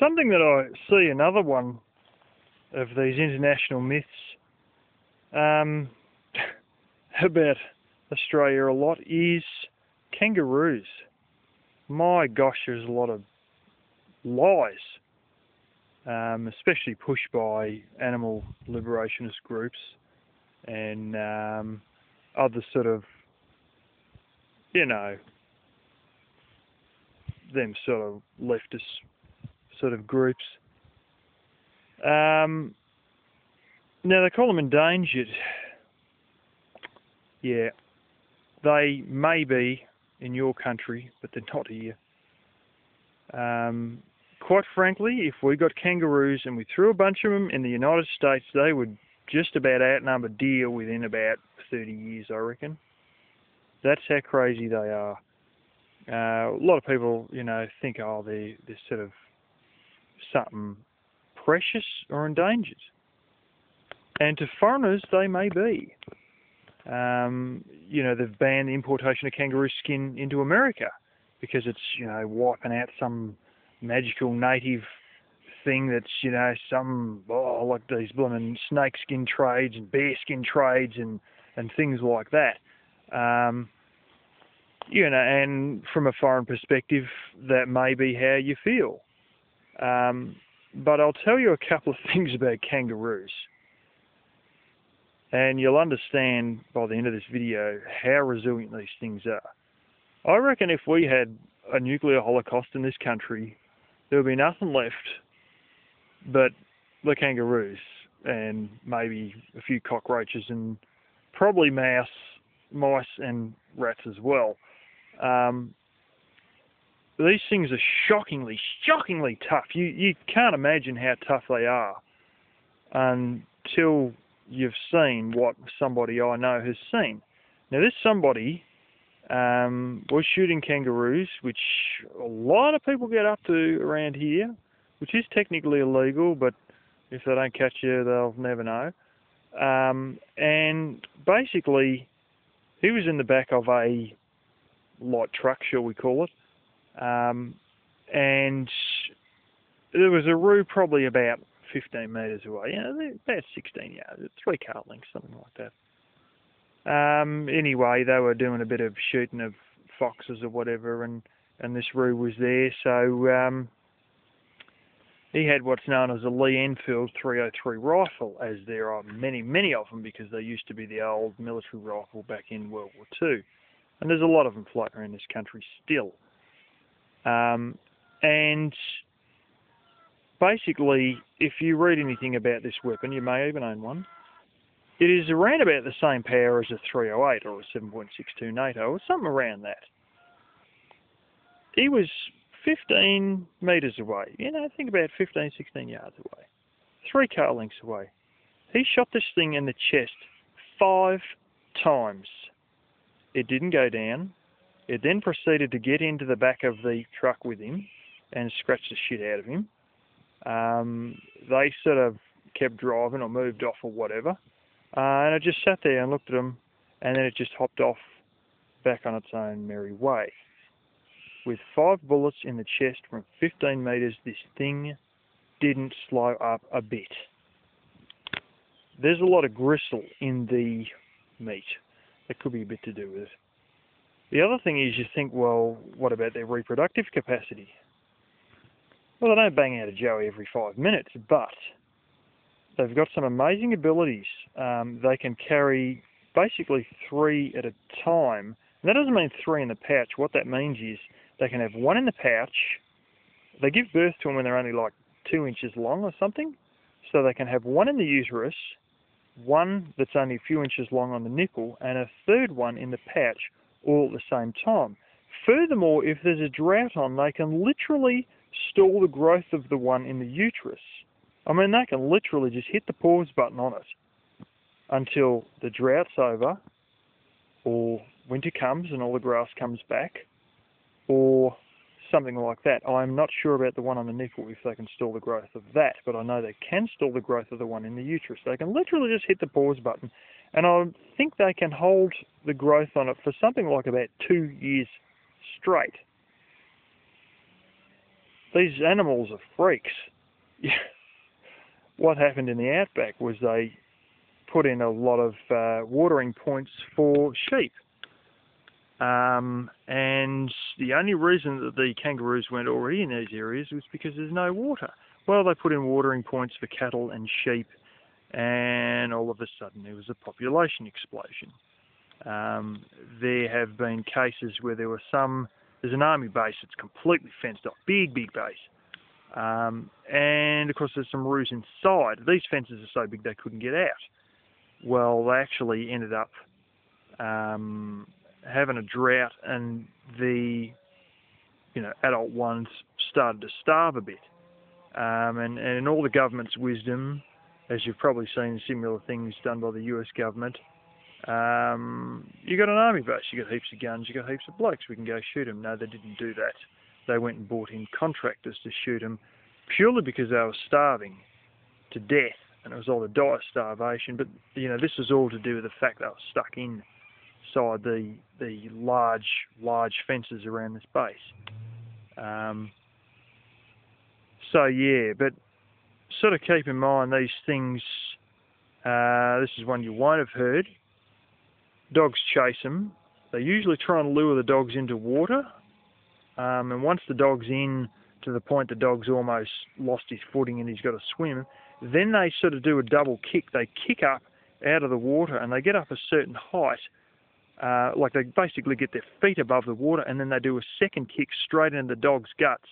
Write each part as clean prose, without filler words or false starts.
Something that I see, another one of these international myths about Australia a lot is kangaroos. My gosh, there's a lot of lies, especially pushed by animal liberationist groups and other sort of, them sort of leftist sort of groups. Now they call them endangered. Yeah, they may be in your country, but they're not here. Quite frankly, if we got kangaroos and we threw a bunch of them in the United States, they would just about outnumber deer within about 30 years, I reckon. That's how crazy they are. A lot of people, think, they're sort of something precious or endangered. And to foreigners, they may be. They've banned the importation of kangaroo skin into America because it's, wiping out some magical native thing that's, like these blooming snake skin trades and bear skin trades and things like that. And from a foreign perspective, that may be how you feel. But I'll tell you a couple of things about kangaroos. And you'll understand by the end of this video how resilient these things are. I reckon if we had a nuclear holocaust in this country, there would be nothing left but the kangaroos and maybe a few cockroaches and probably mice and rats as well. These things are shockingly tough. You can't imagine how tough they are until you've seen what somebody I know has seen. Now this somebody was shooting kangaroos, which a lot of people get up to around here, which is technically illegal, but if they don't catch you, they'll never know. And basically, he was in the back of a light truck, shall we call it, and there was a roo probably about 15 metres away, about 16 yards, 3 car lengths, something like that. Anyway, they were doing a bit of shooting of foxes or whatever, and this roo was there, so he had what's known as a Lee Enfield 303 rifle, as there are many of them, because they used to be the old military rifle back in World War II. And there's a lot of them floating around this country still. And basically, if you read anything about this weapon, you may even own one, it is around about the same power as a 308 or a 7.62 NATO or something around that. He was 15 metres away, think about 15, 16 yards away, 3 car lengths away. He shot this thing in the chest 5 times. It didn't go down. It then proceeded to get into the back of the truck with him and scratch the shit out of him. They sort of kept driving or moved off or whatever. And I just sat there and looked at him, and then it just hopped off back on its own merry way. With 5 bullets in the chest from 15 metres, this thing didn't slow up a bit. There's a lot of gristle in the meat. That could be a bit to do with it. The other thing is you think, well, what about their reproductive capacity? Well, they don't bang out a joey every 5 minutes, but they've got some amazing abilities. They can carry basically 3 at a time. And that doesn't mean 3 in the pouch. What that means is they can have 1 in the pouch. They give birth to them when they're only like 2 inches long or something. So they can have 1 in the uterus, 1 that's only a few inches long on the nipple, and a 3rd one in the pouch, all at the same time. Furthermore, if there's a drought on, they can literally stall the growth of the one in the uterus. I mean, they can literally just hit the pause button on it until the drought's over, or winter comes and all the grass comes back, or something like that. I'm not sure about the one on the nipple, if they can stall the growth of that, but I know they can stall the growth of the one in the uterus. They can literally just hit the pause button, and I think they can hold the growth on it for something like about 2 years straight. these animals are freaks. What happened in the outback was they put in a lot of watering points for sheep. And the only reason that the kangaroos weren't already in these areas was because there's no water. Well, they put in watering points for cattle and sheep, and all of a sudden there was a population explosion. There have been cases where there's an army base that's completely fenced off, big base. And of course there's some roos inside. These fences are so big they couldn't get out. Well, they actually ended up having a drought, and the adult ones started to starve a bit. And in all the government's wisdom, as you've probably seen similar things done by the US government, you got an army base, you got heaps of guns, you got heaps of blokes, we can go shoot them. No, they didn't do that. They went and brought in contractors to shoot them, purely because they were starving to death, and it was all the dire starvation. But this was all to do with the fact they were stuck inside the large fences around this base. So yeah, but sort of keep in mind these things. This is one you won't have heard. Dogs chase them. They usually try and lure the dogs into water. And once the dog's in to the point the dog's almost lost his footing and he's got to swim, then they sort of do a double kick. They kick up out of the water and they get up a certain height. Like they basically get their feet above the water, and then they do a second kick straight into the dog's guts.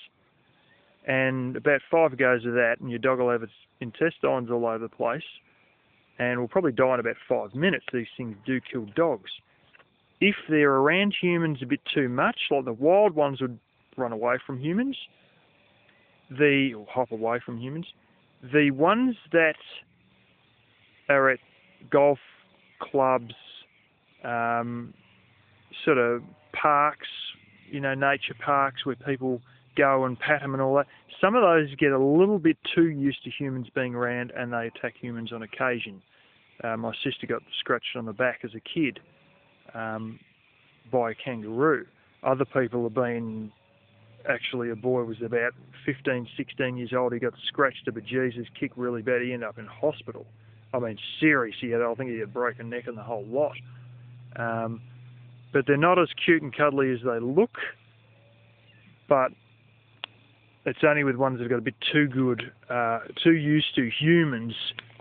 And about 5 goes of that, and your dog will have its intestines all over the place and will probably die in about 5 minutes. These things do kill dogs. If they're around humans a bit too much, like the wild ones would run away from humans, or hop away from humans. The ones that are at golf clubs, sort of parks, nature parks where people go and pat them and all that, some of those get a little bit too used to humans being around and they attack humans on occasion. My sister got scratched on the back as a kid by a kangaroo. Other people have been, actually a boy was about 15, 16 years old, he got scratched to bejesus, kicked really bad, he ended up in hospital. I mean, serious, I think he had a broken neck and the whole lot. But they're not as cute and cuddly as they look, but it's only with ones that have got a bit too good, too used to humans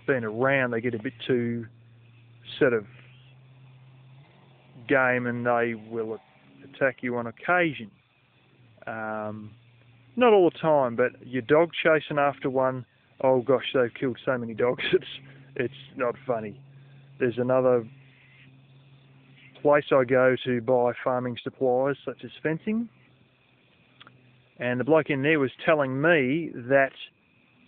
being around, they get a bit too sort of game and they will attack you on occasion. Not all the time, but your dog chasing after one, oh gosh, they've killed so many dogs, it's not funny. There's another place I go to buy farming supplies such as fencing, and the bloke in there was telling me that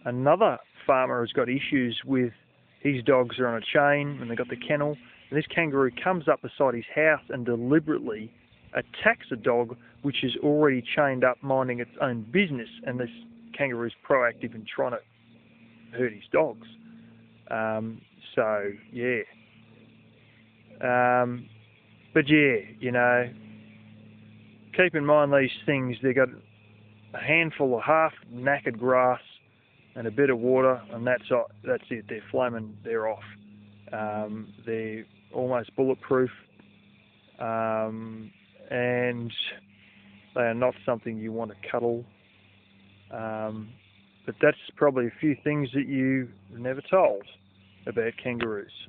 another farmer has got issues with his dogs are on a chain and they've got the kennel, and this kangaroo comes up beside his house and deliberately attacks a dog which is already chained up minding its own business, and this kangaroo is proactive in trying to hurt his dogs. So yeah. But yeah, keep in mind these things, they've got a handful of half knackered grass and a bit of water, and that's it, they're flaming, they're off. They're almost bulletproof, and they are not something you want to cuddle. But that's probably a few things that you never told about kangaroos.